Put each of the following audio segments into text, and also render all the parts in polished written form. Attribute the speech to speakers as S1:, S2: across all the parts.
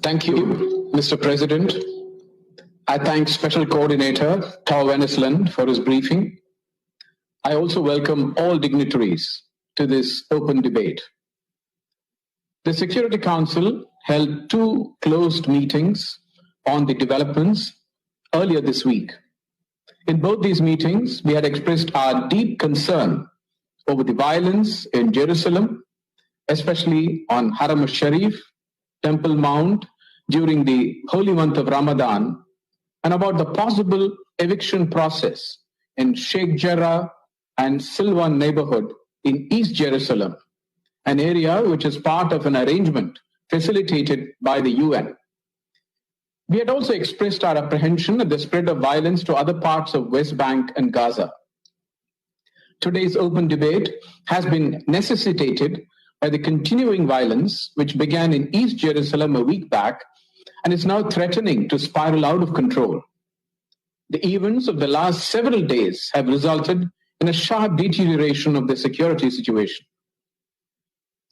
S1: Thank you, Mr. President. I thank Special Coordinator Tau Wennesland for his briefing. I also welcome all dignitaries to this open debate. The Security Council held two closed meetings on the developments earlier this week. In both these meetings, we had expressed our deep concern over the violence in Jerusalem, especially on Haram al-Sharif, Temple Mount, during the holy month of Ramadan, and about the possible eviction process in Sheikh Jarrah and Silwan neighborhood in East Jerusalem, an area which is part of an arrangement facilitated by the UN. We had also expressed our apprehension at the spread of violence to other parts of West Bank and Gaza. Today's open debate has been necessitated by the continuing violence which began in East Jerusalem a week back and is now threatening to spiral out of control. The events of the last several days have resulted in a sharp deterioration of the security situation.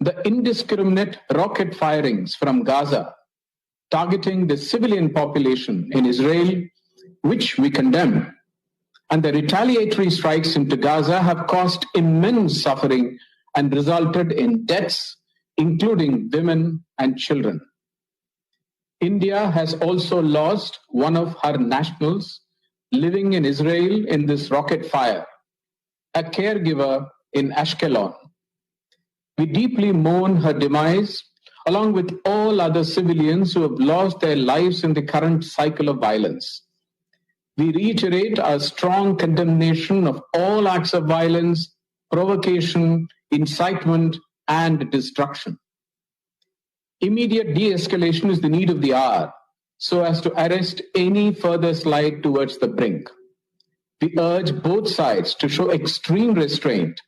S1: The indiscriminate rocket firings from Gaza targeting the civilian population in Israel, which we condemn, and the retaliatory strikes into Gaza have caused immense suffering and resulted in deaths, including women and children. India has also lost one of her nationals living in Israel in this rocket fire, a caregiver in Ashkelon. We deeply mourn her demise, along with all other civilians who have lost their lives in the current cycle of violence. We reiterate our strong condemnation of all acts of violence, provocation, incitement, and destruction. Immediate de-escalation is the need of the hour, so as to arrest any further slide towards the brink. We urge both sides to show extreme restraint,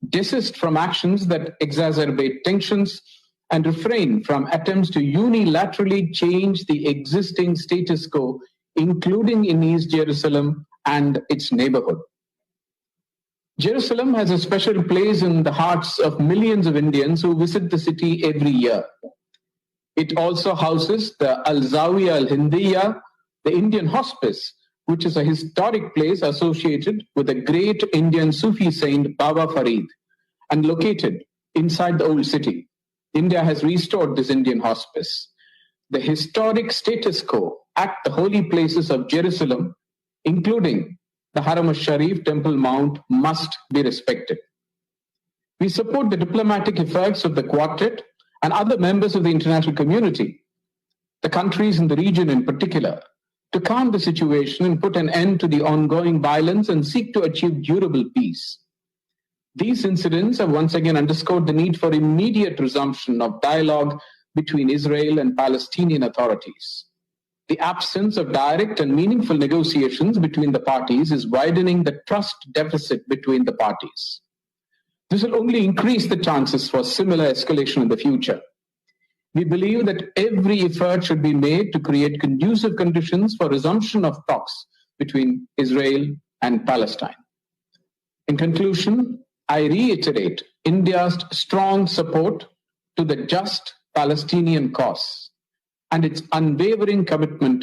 S1: desist from actions that exacerbate tensions, and refrain from attempts to unilaterally change the existing status quo, including in East Jerusalem and its neighborhood. Jerusalem has a special place in the hearts of millions of Indians who visit the city every year. It also houses the Al-Zawiya Al-Hindiya, the Indian hospice, which is a historic place associated with the great Indian Sufi saint Baba Farid and located inside the old city. India has restored this Indian hospice. The historic status quo at the holy places of Jerusalem, including the Haram al-Sharif Temple Mount, must be respected. We support the diplomatic efforts of the Quartet and other members of the international community, the countries in the region in particular, to calm the situation and put an end to the ongoing violence and seek to achieve durable peace. These incidents have once again underscored the need for immediate resumption of dialogue between Israel and Palestinian authorities. The absence of direct and meaningful negotiations between the parties is widening the trust deficit between the parties. This will only increase the chances for similar escalation in the future. We believe that every effort should be made to create conducive conditions for resumption of talks between Israel and Palestine. In conclusion, I reiterate India's strong support to the just Palestinian cause and its unwavering commitment